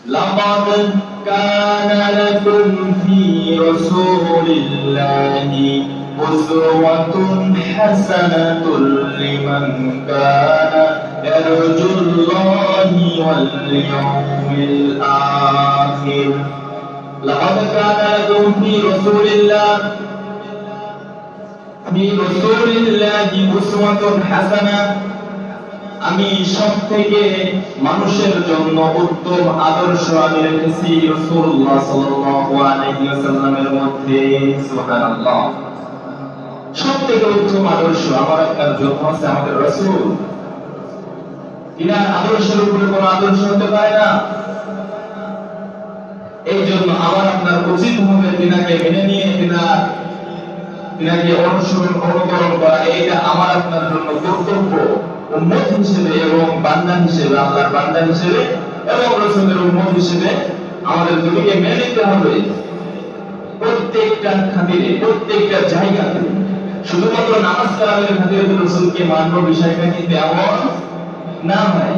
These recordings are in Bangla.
لقد كان لكم في رسول الله أسوة حسنة لمن كان يرجو الله واليوم الآخر لقد كان لكم في رسول الله أسوة حسنة আমি সবথেকে মানুষের জন্য উত্তম আদর্শ আমি রেখেছি রাসূলুল্লাহ সাল্লাল্লাহু আলাইহি ওয়াসাল্লামের মধ্যে। সুবহানাল্লাহ। সবথেকে উত্তম আদর্শ আমার আপনার জন্য আছে আমাদের রাসূল। ইনার আদর্শের উপরে কোনো আদর্শ হতে পারে না। এই জন্য আমার আপনার উচিত হবে তিনাকে মেনে নিয়ে তিনাকে অনুকরণ করা। এটা আমার আপনার জন্য কর্তব্য। উম্মত হিসেবে এবং বান্দা হিসেবে, আল্লাহর বান্দা হিসেবে এবং রাসূলের উম্মত হিসেবে আমাদের দুটিকে মেনে নিতে হবে প্রত্যেকটা খাতিরে, প্রত্যেকটা জায়গাতে। শুধুমাত্র নামাজ কালামের খাতিরে রাসূলকে মানব বিষয়টা কিন্তু এমন না হয়।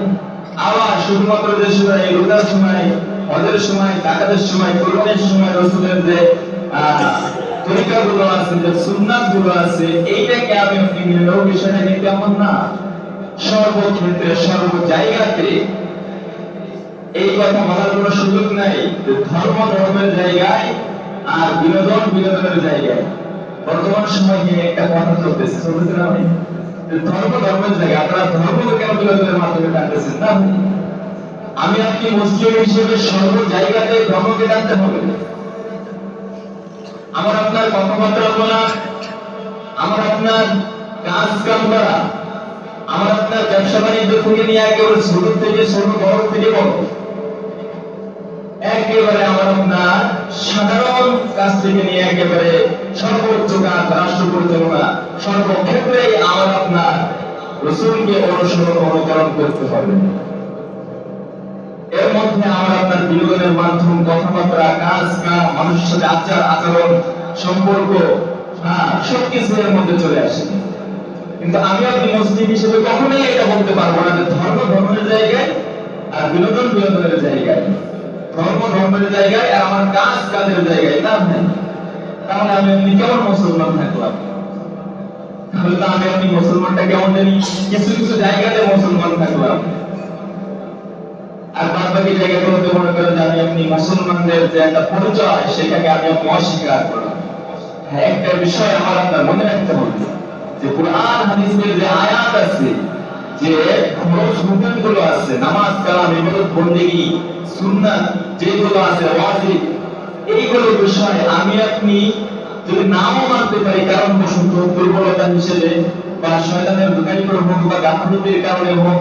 আবার শুধুমাত্র যে সময় রোজার সময়, হজের সময়, যাকাতের সময়, কোরবানির সময় রাসূলের যে তরিকাগুলো আছে, যে সুন্নাতগুলো আছে, এইটাকে আমি আপনি মেনে বিষয়টা কিন্তু এমন না। সর্বক্ষেত্রে, সর্ব জায়গাতে এই কথা বলার কোনো সুযোগ নাই যে ধর্ম ধর্মের জায়গায় আর বিনোদন বিনোদনের জায়গায়। বর্তমান সময় নিয়ে একটা কথা চলতেছে না ভাই, ধর্ম ধর্মের জায়গায় আপনারা ধর্মকে কেন বিনোদনের মাধ্যমে টানতেছেন না? আমি আপনি মুসলিম হিসেবে সর্ব জায়গাতে ধর্মকে টানতে হবে। আমার আপনার কথাবার্তা বলা, আমার আপনার কাজ কাম করা, আমার আপনার ব্যবসা বাণিজ্য থেকে নিয়ে একেবারে ছোট থেকে ছোট, বড় থেকে বড়, একেবারে আমার আপনার সাধারণ কাজ থেকে নিয়ে একেবারে সর্বোচ্চ কাজ, রাষ্ট্র পরিচালনা, সর্বক্ষেত্রে আমার আপনার রাসূলকে অনুকরণ করতে হবে। এর মধ্যে আমার আপনার বিনোদনের মাধ্যম, কথাবার্তা, কাজ কাম, মানুষের সাথে আচার আচরণ, সম্পর্ক, সবকিছু এর মধ্যে চলে আসে। কিন্তু আমি আপনি মুসলিম হিসেবে কখনোই এটা বলতে পারবো না যে ধর্ম ধর্মের জায়গায় আর বিনোদন বিনোদনের জায়গায়, ধর্ম ধর্মের জায়গায় আর আমার কাজ কাজের জায়গায়। না ভাই, তাহলে আমি আপনি কেমন মুসলমান থাকলাম? তাহলে তো আমি আপনি মুসলমানটা কেমন জানি কিছু কিছু জায়গাতে মুসলমান থাকলাম, আর বাদ বাকি জায়গাগুলোতে মনে করেন যে আমি আপনি মুসলমানদের যে একটা পরিচয়, সেটাকে আমি আপনি অস্বীকার করলাম। হ্যাঁ, একটা বিষয় আমার আপনার মনে রাখতে হবে যে কুরআন হাদিসের যে আয়াত আছে, যে ফরজ হুকুমগুলো আছে, নামাজ কালাম, ইবাদত বন্দেগী, সুন্নাত যেগুলো আছে, ওয়াজিব, এইগুলো বিষয় আমি আপনি যদি নাও মানতে পারি কারণ বশত, দুর্বলতা হিসেবে বা শয়তানের দোকানি করে হোক বা গাফলতির কারণে হোক,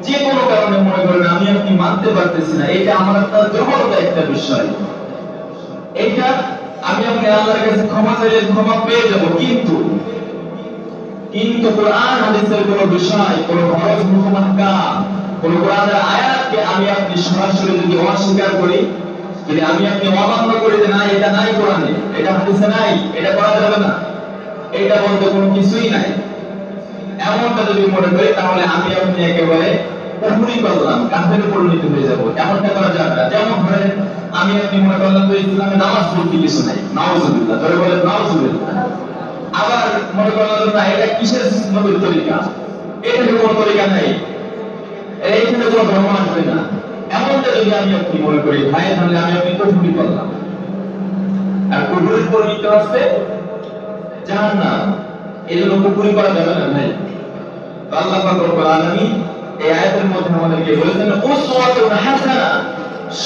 যে কোনো কারণে মনে করেন আমি আপনি মানতে পারতেছি না, এটা আমার আপনার দুর্বলতা একটা বিষয়। এটা আমি আপনি আল্লাহর কাছে ক্ষমা চাইলে ক্ষমা পেয়ে যাব। কিন্তু কোরআন হাদিসের কোন বিষয়, কোন ফরজ হুকুম আহকাম, কোন কোরআনের আয়াতকে আমি আপনি সরাসরি যদি অস্বীকার করি, যদি আমি আপনি অমান্য করি যে না এটা নাই কোরআনে, এটা হাদিসে নাই, এটা করা যাবে না, এটা বলতে কোনো কিছুই নাই, এমনটা যদি মনে করি, তাহলে আমি আপনি একেবারে কুফরি করলাম, কাফেরে পরিণত হয়ে যাব। এমনটা করা যাবে না। যেমন ধরেন আমি আপনি মনে করলাম যে ইসলামে নামাজ পড়তে কিছু নাই, নাউজুবিল্লাহ, ধরে বলেন নাউজুবিল্লাহ। আবার মনে করলাম না এটা কিসের নবীর তরিকা, এখানে কোনো তরিকা নাই, এইখানে কোনো ধর্ম আসবে না, এমনটা যদি আমি আপনি মনে করি ভাই, তাহলে আমি আপনি কুফরি করলাম। আর কুফরির পরিণত হচ্ছে জাহান্নাম। এই জন্য কুফরি করা যাবে না ভাই। আল্লাহ পাক রব্বুল আলামিন এই আয়াতের মধ্যে আমাদেরকে বলেছেন উসওয়াতুন হাসানা।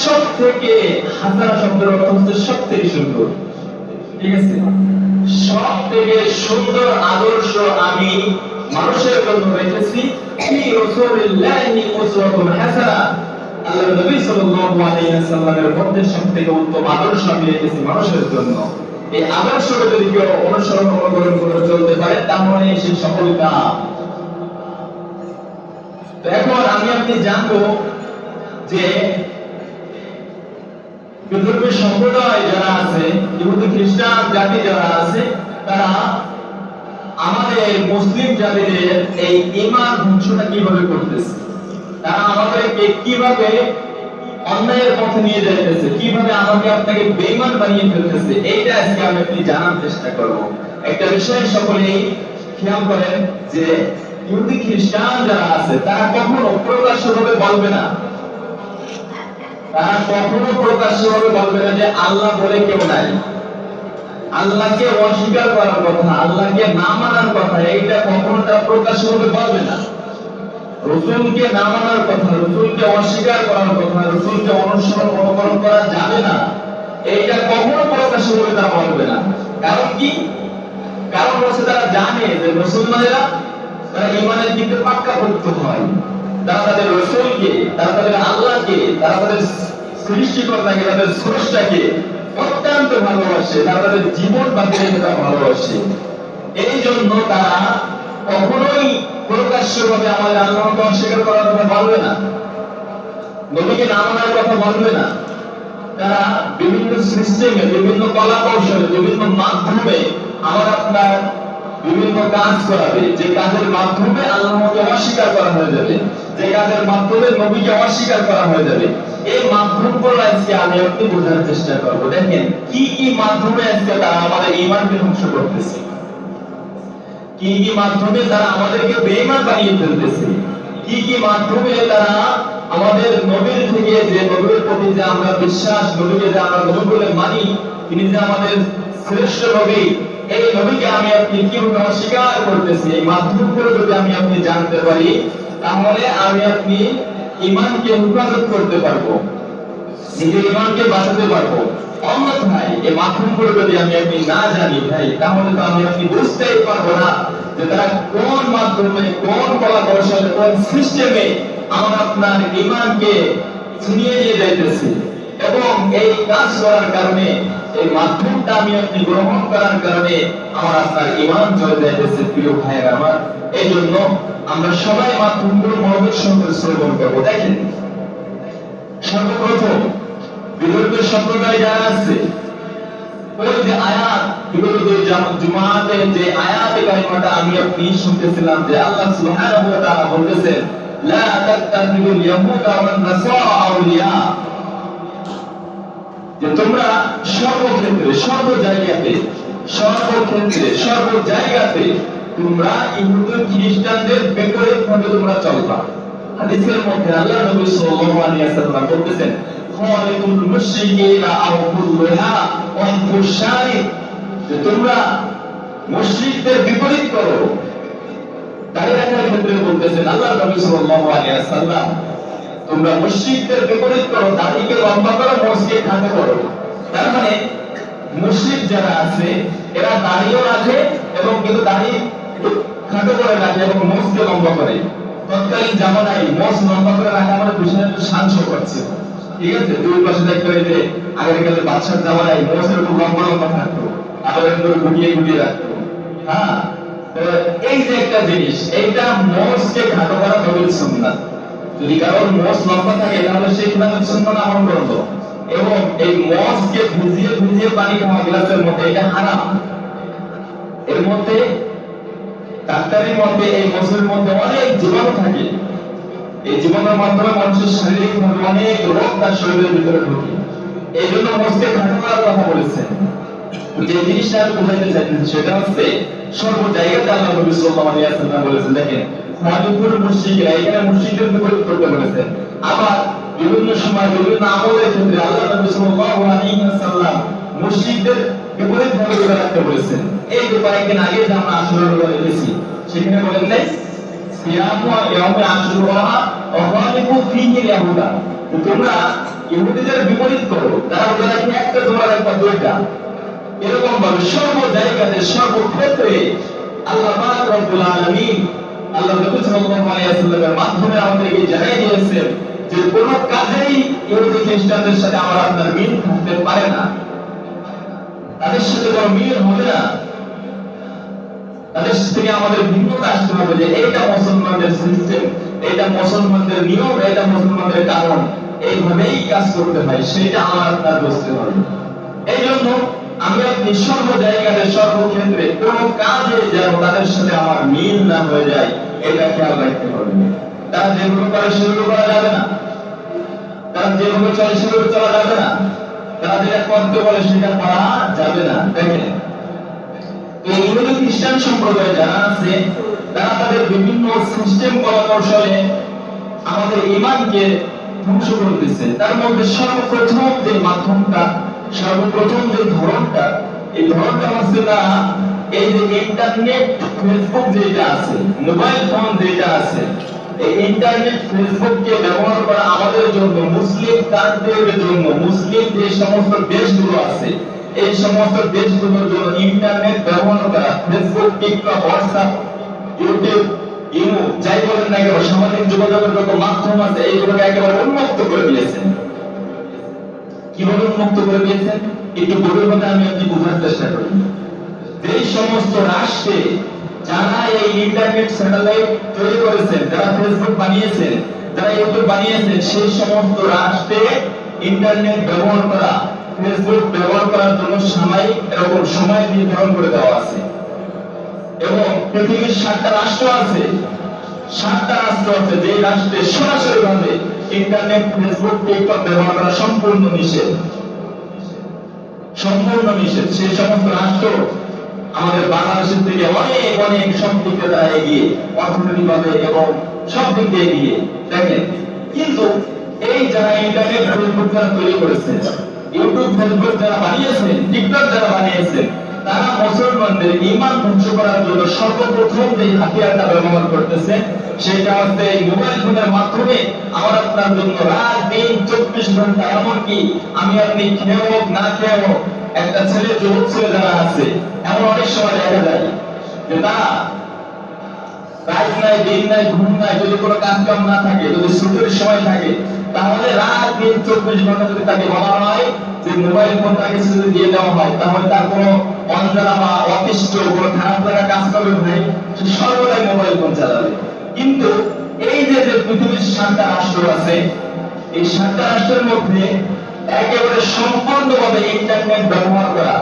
সবথেকে হাসানা শব্দের অর্থ হচ্ছে সবথেকে সুন্দর। ঠিক আছে, সবথেকে সুন্দর আদর্শ আমি মানুষের জন্য রেখেছি ফি রাসূলিল্লাহি উসওয়াতুন হাসানা। আল্লাহর নবী সাল্লাল্লাহু আলাইহি ওয়াসাল্লামের মধ্যে সবথেকে উত্তম আদর্শ আমি রেখেছি মানুষের জন্য। এই আদর্শকে যদি কেউ অনুসরণ করে চলতে পারে, তাহলে সে সফলতা। তো এখন আমি আপনি জানবো যে পৃথিবীর সম্প্রদায় যারা আছে, ইহুদি খ্রিস্টান জাতি যারা আছে, তারা আমাদের মুসলিম জাতিদের এই ঈমান ধ্বংসটা কিভাবে করতেছে, তারা আমাদেরকে কিভাবে অন্যায়ের পথে পথে নিয়ে যাইতেছে, কিভাবে আমাকে আপনাকে বেঈমান বানিয়ে ফেলতেছে, এইটা আজকে আমি আপনি জানার চেষ্টা করব। একটা বিষয় সকলেই খেয়াল করেন যে ইহুদি খ্রিস্টান যারা আছে তারা কখনো প্রকাশ্যভাবে বলবে না, তারা কখনো প্রকাশ্যভাবে বলবে না যে আল্লাহ বলে কেউ নাই। আল্লাহকে অস্বীকার করার কথা, আল্লাহকে না মানার কথা, এইটা কখনো তারা প্রকাশ্যভাবে বলবে না। রসুলকে না মানার কথা, রসুলকে অস্বীকার করার কথা, রসুলকে অনুসরণ অনুকরণ করা যাবে না, এইটা কখনো প্রকাশ্যভাবে তারা বলবে না। কারণ কি? কারণ হচ্ছে তারা জানে যে মুসলমানেরা তারা ঈমানের দিকে পাক্কাপোক্ত হয়। তারা তাদের রসুলকে, তারা তাদের আল্লাহকে, তারা তাদের সৃষ্টিকর্তাকে, তাদের স্রষ্টাকে অত্যন্ত ভালোবাসে, তারা তাদের জীবন বাঁচিয়ে তারা ভালোবাসে। এই জন্য তারা কখনোই প্রকাশ্যভাবে আমাদের আল্লাহকে অস্বীকার করার কথা বলবে না, নবীকে না মানার কথা বলবে না। তারা বিভিন্ন সিস্টেমে, বিভিন্ন কলা কৌশলে, বিভিন্ন মাধ্যমে আমার আপনার বিভিন্ন কাজ করাবে, যে কাজের মাধ্যমে আল্লাহকে অস্বীকার করা হয়ে যাবে, যে কাজের মাধ্যমে নবীকে অস্বীকার করা হয়ে যাবে। এই মাধ্যমগুলো আজকে আমি আপনি বোঝার চেষ্টা করবো। দেখেন কি কি মাধ্যমে আজকে তারা আমাদের ঈমানকে ধ্বংস করতেছে, কি কি মাধ্যমে তারা আমাদেরকে বেঈমান বানিয়ে ফেলতেছে, কি কি মাধ্যমে তারা আমাদের নবীর থেকে, যে নবীর প্রতি যে আমরা বিশ্বাস, নবীকে যে আমরা নবী বলে মানি, তিনি যে আমাদের শ্রেষ্ঠ নবী, এই নবীকে আমি আপনি কিভাবে অস্বীকার করতেছি, এই মাধ্যমগুলো যদি আমি আপনি জানতে পারি, তাহলে আমি আপনি ঈমানকে হেফাজত করতে পারবো, নিজের ঈমানকে বাঁচাতে পারবো। অন্যথায় এই মাধ্যমগুলো যদি আমি আপনি না জানি ভাই, তাহলে তো আমি আপনি বুঝতেই পারবো না যে তারা কোন মাধ্যমে, কোন কলা কৌশলে, কোন সিস্টেমে আমার আপনার ঈমানকে ছিনিয়ে নিয়ে যাইতেছে। এবং এই কাজ করার কারণে, এই মাধ্যমটা আমি আপনি গ্রহণ করার কারণে আমার আপনার ঈমান চলে যাইতেছে। প্রিয় ভাইয়েরা আমার, এই জন্য আমরা সবাই মাধ্যমগুলো মনোযোগ সহকারে শ্রবণ করবো। দেখেন সর্বপ্রথম বিগত সম্প্রদায় যারা আছে, ওই যে আয়াত, বিগত জুমাতে যে আয়াতে কারিমাটা আমি আপনি শুনতেছিলাম, যে আল্লাহ সুবহানাহু ওয়া তাআলা বলতেছেন লা তাত্তাখিযুল ইয়াহুদা ওয়ান নাসারা আউলিয়া, যে তোমরা সর্বক্ষেত্রে, সর্ব জায়গাতে, সর্বক্ষেত্রে, সর্ব জায়গাতে তোমরা ইহুদি খ্রিস্টানদের বিপরীত ভাবে তোমরা চলবা। হাদিসের মধ্যে আল্লাহ নবী সাল্লাল্লাহু আলাইহি ওয়াসাল্লাম বলতেছেন খালিকুল মুশরিকিনা আও কুল্লুহা ওয়া তুশারিক, যে তোমরা মুশরিকদের বিপরীত করো। তাই রাখার ক্ষেত্রে বলতেছেন আল্লাহ নবী সাল্লাল্লাহু আলাইহি ওয়াসাল্লাম, তোমরা মুশরিকদের বিপরীত করো, দাড়িকে লম্বা করো, মোজকে খাটো করো। তার মানে মুশরিক যারা আছে এরা দাড়িও রাখে এবং কিন্তু দাড়ি খাটো করে রাখে এবং মোজকে লম্বা করে। তৎকালীন জামানায় মোজ লম্বা করে রাখা আমাদের বিষয় একটু সাহায্য করছে, ঠিক আছে। দুই পাশে দেখতে পাই যে আগেকালের বাদশার জামানায় মোজের একটু লম্বা লম্বা থাকতো, আবার একটু গুটিয়ে গুটিয়ে রাখতো। হ্যাঁ, এই যে একটা জিনিস, এইটা মোজকে খাটো করা নবীর সুন্নাত। যদি কারোর মোজ লম্বা থাকে তাহলে সে কিভাবে সুন্নাত আমল করতো। এবং এই মোজকে ভিজিয়ে ভিজিয়ে পানি খাওয়া গ্লাসের মধ্যে, এটা হারাম। এর মধ্যে ডাক্তারের মধ্যে এই মোজের মধ্যে অনেক জীবাণু থাকে, এই জীবাণুর মাধ্যমে মানুষের শারীরিক ভাবে অনেক রোগ তার শরীরের ভিতরে ঢোকে। এই জন্য মোজকে খাটো করার কথা বলেছেন। যে জিনিসটা আমি বোঝাইতে চাইতেছি সেটা হচ্ছে সর্ব জায়গাতে আল্লাহ নবী সাল্লাল্লাহু আলাইহি ওয়াসাল্লাম বলেছেন, দেখেন খালিকুল মুশরিকিনা, এখানে মুশরিকদের বিপরীত করতে বলেছেন। আবার বিভিন্ন সময় বিভিন্ন আমলের ক্ষেত্রে আল্লাহ নবী সাল্লাল্লাহু আলাইহি ওয়াসাল্লাম মুশরিকদের বিপরীত ভাবে রাখতে বলেছেন। এই কয়েকদিন আগে যে আমরা আশুরার রোজা রেখেছি, সেখানে বলেন নাই সিয়ামু ইয়াউমে আশুরা ওয়া খালিকু ফীহি ইয়াহুদা, তোমরা ইহুদিদের বিপরীত করো, তারা রোজা রাখে একটা, তোমরা রাখবা দুইটা। এরকম ভাবে সর্ব জায়গাতে, সর্বক্ষেত্রে আল্লাহ পাক রব্বুল আলামিন, আল্লাহ নবী সাল্লাল্লাহু আলাইহি ওয়াসাল্লামের মাধ্যমে আমাদেরকে জানিয়ে দিয়েছেন যে কোনো কাজেই ইহুদি খ্রিস্টানদের সাথে আমার আপনার মিল থাকতে পারে না, তাদের সাথে কোনো মিল হবে না, তাদের থেকে আমাদের ভিন্নতা আসতে হবে। যে এইটা মুসলমানদের সিস্টেম, এটা মুসলমানদের নিয়ম, এটা মুসলমানদের কারণ, এইভাবেই কাজ করতে হয়, সেটা আমার আপনার বুঝতে হবে। এই জন্য আমি আপনি সর্ব জায়গাতে, সর্বক্ষেত্রে কোন কাজে যেন তাদের সাথে আমার মিল না হয়ে যায়, এটা খেয়াল রাখতে হবে। তারা যেগুলো করে সেগুলো করা যাবে না, তারা যেভাবে চলে সেগুলো চলা তারা যেটা করতে বলে সেটা করা যাবে না। দেখেন, এই ইহুদি খ্রিস্টান সম্প্রদায় যারা আছে তারা তাদের বিভিন্ন সিস্টেম কৌশলে আমাদের ঈমানকে ধ্বংস করতেছে। তার মধ্যে সর্বপ্রথম যে মাধ্যমটা, সর্বপ্রথম যে ধরনটা, এই ধরনটা হচ্ছে না এই যে ইন্টারনেট ফেসবুক যেটা আছে, মোবাইল ফোন যেটা আছে, এই ইন্টারনেট ফেসবুককে ব্যবহার করা আমাদের জন্য, মুসলিম কান্ট্রির জন্য, মুসলিম যে সমস্ত দেশগুলো আছে এই সমস্ত দেশগুলোর জন্য ইন্টারনেট ব্যবহার করা, Facebook, TikTok, WhatsApp, YouTube, imo যাই বলেন না কেন, সামাজিক যোগাযোগের যত মাধ্যম আছে এইগুলোকে একেবারে উন্মুক্ত করে দিয়েছেন। কিভাবে উন্মুক্ত করে দিয়েছেন একটু গভীরভাবে আমি আপনি বোঝার চেষ্টা করি। যেই সমস্ত রাষ্ট্রে যারা এই ইন্টারনেট স্যাটেলাইট তৈরি করেছেন, যারা ফেসবুক বানিয়েছেন, যারা ইউটিউব বানিয়েছেন, সেই সমস্ত রাষ্ট্রে ইন্টারনেট ব্যবহার করা, ফেসবুক ব্যবহার করার জন্য সাময়িক এরকম সময় নির্ধারণ করে দেওয়া আছে। এবং পৃথিবীর 7টা রাষ্ট্র আছে, 7টা রাষ্ট্র আছে যে রাষ্ট্রে সরাসরি ভাবে ইন্টারনেট, ফেসবুক, টিকটক ব্যবহার করা সম্পূর্ণ নিষেধ, সম্পূর্ণ নিষেধ। সেই সমস্ত রাষ্ট্র আমাদের বাংলাদেশের থেকে অনেক অনেক সব দিক দিয়ে তারা এগিয়ে, অর্থনৈতিকভাবে এবং সব দিক দিয়ে এগিয়ে। দেখেন, কিন্তু এই যারা ইন্টারনেট, ফেসবুক যারা তৈরি করেছেন, ইউটিউব, ফেসবুক যারা বানিয়েছেন, টিকটক যারা বানিয়েছেন, তারা মুসলমানদের ঈমান ধ্বংস করার জন্য সর্বপ্রথম যে হাতিয়ারটা ব্যবহার করতেছে সেটা হচ্ছে এই মোবাইল ফোনের মাধ্যমে আমার আপনার জন্য রাত দিন 24 ঘন্টা, এমনকি আমি আপনি খেয়ে হোক না খেয়ে হোক, একটা ছেলে, যুবক ছেলে যারা আছে, এমন অনেক সময় দেখা যায় যে তারা রাত নাই, দিন নাই, ঘুম নাই, যদি কোনো কাজ কাম না থাকে, যদি ছুটির সময় থাকে, তাহলে রাত দিন 24 ঘন্টা যদি তাকে বলা হয় যে মোবাইল ফোন তাকে যদি দিয়ে দেওয়া হয়, তাহলে তার কোনো অঞ্জনা বা অতিষ্ঠ কোনো খারাপ লাগা কাজ করবে ভাই, সে সর্বদাই মোবাইল ফোন চালাবে। কিন্তু এই যে যে পৃথিবীর 7টা রাষ্ট্র আছে, এই 7টা রাষ্ট্রের মধ্যে একেবারে সম্পূর্ণভাবে ইন্টারনেট ব্যবহার করা,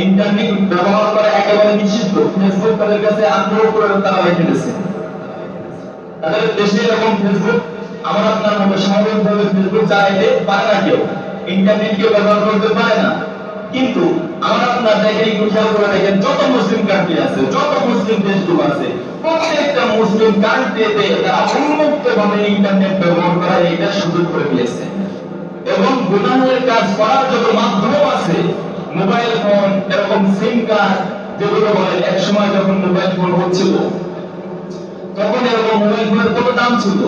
ইন্টারনেট ব্যবহার করা একেবারে নিষিদ্ধ। ফেসবুক তাদের কাছে আগ্রহ করে তারা রেখে দিয়েছে। তাদের দেশে এরকম ফেসবুক আমার আপনার মতো স্বাভাবিকভাবে ফেসবুক চালাইতে পারে না, কেউ ইন্টারনেট কেউ ব্যবহার করতে পারে না। কিন্তু আমার আপনার দেখেন, একটু খেয়াল করে দেখেন, যত মুসলিম কান্ট্রি আছে, যত মুসলিম দেশগুলো আছে, প্রত্যেকটা মুসলিম কান্ট্রিতে তারা উন্মুক্তভাবে ইন্টারনেট ব্যবহার করা এটা সুযোগ করে দিয়েছে। এবং গুনাহের কাজ করার যত মাধ্যম আছে, মোবাইল ফোন, এরকম সিম কার্ড যেগুলো বলে, এক সময় যখন মোবাইল ফোন হচ্ছিল তখন এরকম মোবাইল ফোনের কত দাম ছিল,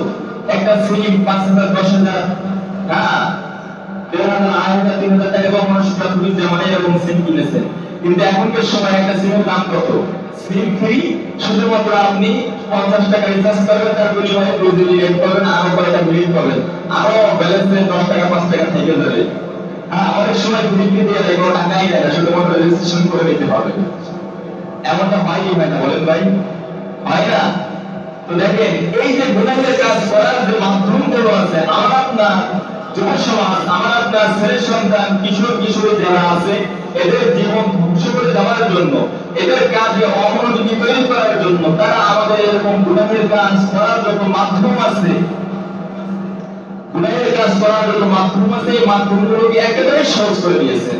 একটা সিম 5,000, 10,000, হ্যাঁ 1,500, 2,000, 3,000 টাকা বা মানুষরা খুবই মানে এরকম সিম কিনেছে। কিন্তু এখনকার সময় একটা সিমের দাম কত? সিম ফ্রি, শুধুমাত্র আপনি 50 টাকা রিচার্জ করবেন, তার বিনিময়ে 2 জিবি নেট পাবেন, আরো কয়েকটা মিনিট পাবেন, আরো ব্যালেন্স 10 টাকা 5 টাকা থেকে যাবে। হ্যাঁ, অনেক সময় ফ্রি দিয়ে দেয়, কোনো টাকাই দেয় না, শুধুমাত্র রেজিস্ট্রেশন করে নিতে হবে। এমনটা হয় কি হয় না বলেন ভাই? হয় না? তো দেখেন, এই যে গুনাহের কাজ করার যে মাধ্যমগুলো আছে, আমার আপনার যুব সমাজ, আমার আপনার ছেলে সন্তান, কিশোর কিশোরী যারা আছে, এদের জীবন ধ্বংস করে দেওয়ার জন্য, এদের কাজে অমনোযোগী তৈরি করার জন্য তারা আমাদের এরকম গুনাহের কাজ করার যত মাধ্যম আছে, গুনাহের কাজ করার যত মাধ্যম আছে, এই মাধ্যমগুলোকে একেবারে সহজ করে দিয়েছে।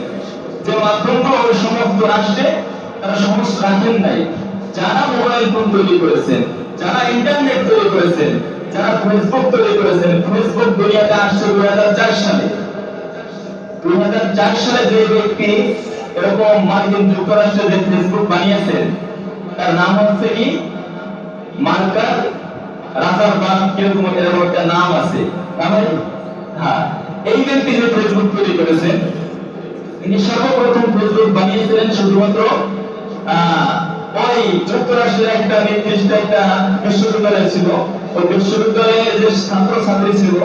যে মাধ্যমগুলো ওই সমস্ত রাষ্ট্রে তারা সহজ রাখেন নাই। যারা মোবাইল ফোন তৈরি করেছেন, যারা ইন্টারনেট তৈরি করেছেন, যারা ফেসবুক তৈরি করেছেন, ফেসবুক দুনিয়াতে আসছে 2004 সালে। 2004 সালে যে ব্যক্তি এরকম মার্কিন যুক্তরাষ্ট্রে যে ফেসবুক বানিয়েছেন, তার নাম হচ্ছে কি মার্কার রাজারবার্গ, কিরকম এরকম একটা নাম আছে। হ্যাঁ, এই ব্যক্তি যে ফেসবুক তৈরি করেছেন, তিনি সর্বপ্রথম ফেসবুক বানিয়েছিলেন শুধুমাত্র ওই যুক্তরাষ্ট্রের একটা নির্দিষ্ট একটা বিশ্ববিদ্যালয় ছিল, ওই বিশ্ববিদ্যালয়ের যে ছাত্র ছাত্রী ছিল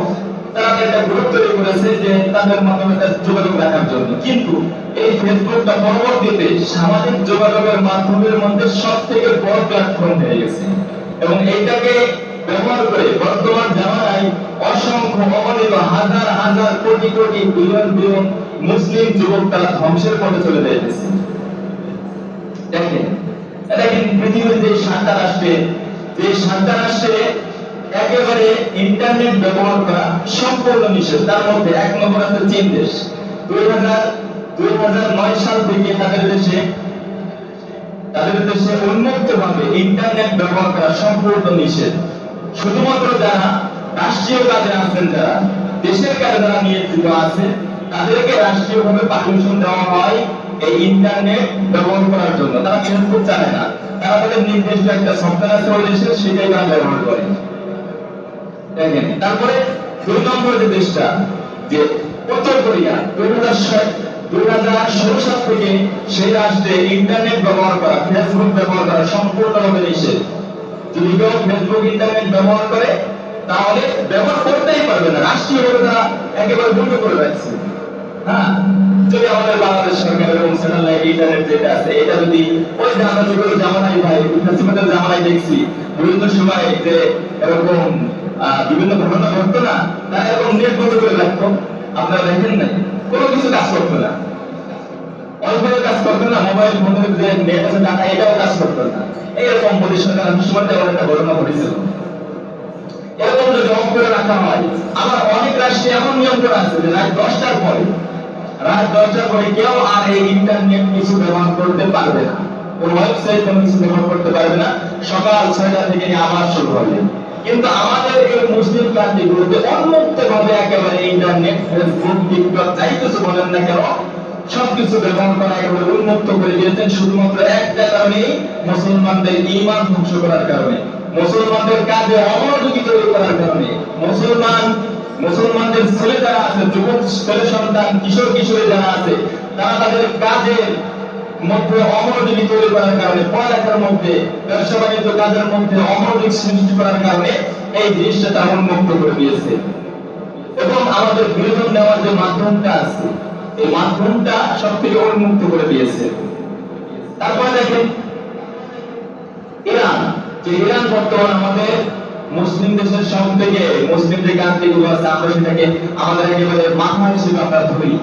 তারা একটা গ্রুপ তৈরি করেছে যে তাদের মাধ্যমে যোগাযোগ রাখার জন্য। কিন্তু এই ফেসবুকটা পরবর্তীতে সামাজিক যোগাযোগের মাধ্যমের মধ্যে সব থেকে বড় প্ল্যাটফর্ম হয়ে গেছে, এবং এইটাকে ব্যবহার করে বর্তমান জামানায় অসংখ্য অগণিত হাজার হাজার কোটি কোটি বিলিয়ন বিলিয়ন মুসলিম যুবক তারা ধ্বংসের পথে চলে যাইতেছে। দেখেন, দেখেন পৃথিবীর যে 7টা রাষ্ট্রে, যে 7টা রাষ্ট্রে একেবারে ইন্টারনেট ব্যবহার করা সম্পূর্ণ নিষেধ, তার মধ্যে 1 নম্বর আছে চীন দেশ। 2009 সাল থেকে তাদের দেশে উন্মুক্ত ভাবে ইন্টারনেট ব্যবহার করা সম্পূর্ণ নিষেধ। শুধুমাত্র যারা রাষ্ট্রীয় কাজে আছেন, যারা দেশের কাজে যারা নিয়োজিত আছে, তাদেরকে রাষ্ট্রীয়ভাবে পারমিশন দেওয়া হয় এই ইন্টারনেট ব্যবহার করার জন্য। তারা ফেসবুক চালায় না, তারা তাদের নির্দিষ্ট একটা সফটওয়্যার আছে ওই দেশে, সেটাই তারা ব্যবহার করে। দেখেন, তারপরে 2 নম্বর যে দেশটা, যে উত্তর কোরিয়া, 2016 সাল থেকে সেই রাষ্ট্রে ইন্টারনেট ব্যবহার করা, ফেসবুক ব্যবহার করা সম্পূর্ণভাবে নিষেধ। যদি কেউ ফেসবুক ইন্টারনেট ব্যবহার করে তাহলে ব্যবহার করতেই পারবে না, রাষ্ট্রীয়ভাবে তারা একেবারে বন্ধ করে রাখছে। হ্যাঁ, যদি আমাদের বাংলাদেশ সরকার এবং স্যাটেলাইট ইন্টারনেট যেটা আছে, এটা যদি ওই যে আমরা যুগের জামানায় ভাই ফেসবুকের জামানায় দেখছি বিভিন্ন সময় যে এরকম বিভিন্ন ঘটনা ঘটতো না, তারা এরকম নেট বন্ধ করে রাখতো, আপনারা দেখেন নাই, কোনো কিছু কাজ করতো না, অল্পের কাজ করতো না, মোবাইল ফোনের যে নেট আছে ডাটা এটাও কাজ করতো না। এইরকম মোদী সরকার সময় একটা ঘটনা ঘটেছিল। এরকম যদি অফ করে রাখা হয়, আবার অনেক রাষ্ট্রে এমন নিয়ম করা আছে যে রাত 10টার পরে কেউ আর এই ইন্টারনেট কিছু ব্যবহার করতে পারবে না, কোন ওয়েবসাইট কোনো কিছু ব্যবহার করতে পারবে না, সকাল 6টা থেকে আবার শুরু হবে। কিন্তু আমাদের এই মুসলিম কান্ট্রিগুলোতে উন্মুক্ত ভাবে একেবারে ইন্টারনেট, ফেসবুক, টিকটক যাই কিছু বলেন না কেন, সবকিছু ব্যবহার করা একেবারে উন্মুক্ত করে দিয়েছেন, শুধুমাত্র একটা কারণেই, মুসলমানদের ঈমান ধ্বংস করার কারণে, মুসলমানদের কাজে অমনোযোগী তৈরি করার কারণে, মুসলমানদের ছেলে যারা আছে, যুবক ছেলে সন্তান, কিশোর কিশোরী যারা আছে, তারা তাদের কাজের মধ্যে অমনোযোগী তৈরি করার কারণে, পড়ালেখার মধ্যে, ব্যবসা বাণিজ্য কাজের মধ্যে অমনোযোগ সৃষ্টি করার কারণে এই জিনিসটা তারা উন্মুক্ত করে দিয়েছে। এবং আমাদের বিনোদন নেওয়ার যে মাধ্যমটা আছে, এই মাধ্যমটা সব থেকে উন্মুক্ত করে দিয়েছে। তারপরে দেখেন ইরান, যে ইরান বর্তমান আমাদের মুসলিম দেশের সব থেকে, মুসলিম যে কান্ট্রিগুলো আছে আমরা সেটাকে আমাদের একেবারে মাথা হিসেবে আমরা ধরি।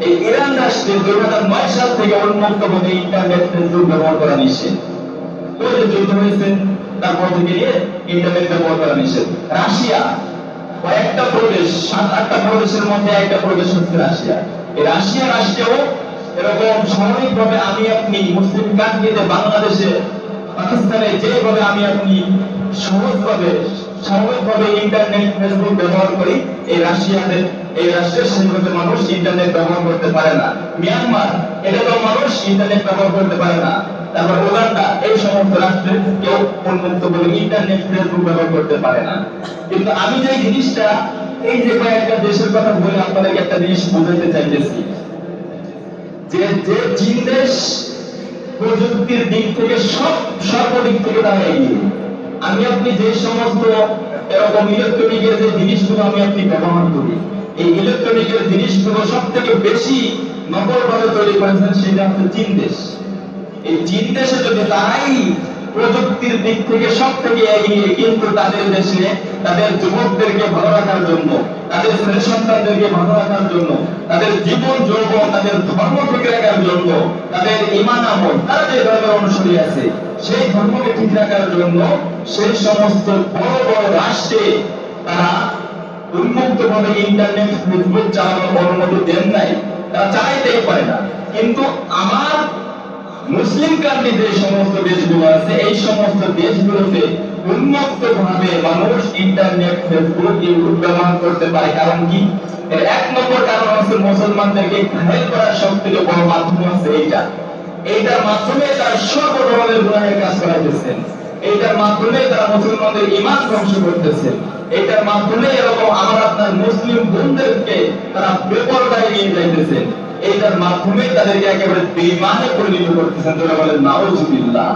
এই ইরান রাষ্ট্রে 2009 সাল থেকে উন্মুক্ত ভাবে ইন্টারনেট, ফেসবুক ব্যবহার করা নিষেধ। ওই যে যুদ্ধ হয়েছে তারপর থেকে নিয়ে ইন্টারনেট ব্যবহার করা নিষেধ। রাশিয়া, কয়েকটা প্রদেশ, 7-8টা প্রদেশের মধ্যে একটা প্রদেশ হচ্ছে রাশিয়া। এই রাশিয়া রাষ্ট্রেও এরকম স্বাভাবিকভাবে আমি আপনি মুসলিম কান্ট্রিতে, বাংলাদেশে, পাকিস্তানে যেভাবে আমি আপনি সহজভাবে স্বাভাবিকভাবে ইন্টারনেট, ফেসবুক ব্যবহার করি, এই রাষ্ট্রের সেইভাবে মানুষ ইন্টারনেট ব্যবহার করতে পারে না। মিয়ানমার, এটা তো মানুষ ইন্টারনেট ব্যবহার করতে পারে না। তারপর উগান্ডা, এই সমস্ত রাষ্ট্রে কেউ উন্মুক্ত বলে ইন্টারনেট, ফেসবুক ব্যবহার করতে পারে না। কিন্তু আমি যে জিনিসটা, এই যে কয়েকটা দেশের কথা বলে আপনাদেরকে একটা জিনিস বোঝাতে চাইতেছি, যে চীন দেশ প্রযুক্তির দিক থেকে সর্বদিক থেকে তারা এগিয়ে। আমি আপনি যে সমস্ত এরকম ইলেকট্রনিকের যে জিনিসগুলো আমি আপনি ব্যবহার করি, এই ইলেকট্রনিকের জিনিসগুলো সব থেকে বেশি নকলভাবে তৈরি করেছেন সেটা হচ্ছে চীন দেশ। এই চীন দেশে যদি তারাই প্রযুক্তির দিক থেকে সব থেকে এগিয়ে, কিন্তু তাদের দেশে তাদের যুবকদেরকে ভালো রাখার জন্য, তাদের ছেলে সন্তানদেরকে ভালো রাখার জন্য, তাদের জীবন যৌবন, তাদের ধর্ম ঠিক রাখার জন্য, তাদের ঈমান আমল, তারা যে ধর্মের অনুসারী আছে সেই ধর্মকে ঠিক রাখার জন্য সেই সমস্ত বড় বড় রাষ্ট্রে তারা উন্মুক্ত ভাবে ইন্টারনেট, ফেসবুক চালানোর অনুমতি দেন নাই, তারা চালাইতেই পারে না। কিন্তু আমার মুসলিম কান্ট্রি যে সমস্ত দেশগুলো আছে, এই সমস্ত দেশগুলোতে উন্মুক্ত ভাবে মানুষ ইন্টারনেট, ফেসবুক, ইউটিউব ব্যবহার করতে পারে। কারণ কি? এর 1 নম্বর কারণ হচ্ছে মুসলমানদেরকে ঘায়েল করার সব থেকে বড় মাধ্যম হচ্ছে এইটার মাধ্যমে তারা সর্ব ধরনের গুনাহের কাজ করাইতেছেন, এইটার মাধ্যমে তারা মুসলমানদের ঈমান ধ্বংস করতেছেন, এইটার মাধ্যমে এরকম আমার আপনার মুসলিম বোনদেরকে তারা বেপরদায় নিয়ে যাইতেছেন, এইটার মাধ্যমে তাদেরকে একেবারে বেঈমানে পরিণত করতেছেন। যারা বলেন নাউজুবিল্লাহ।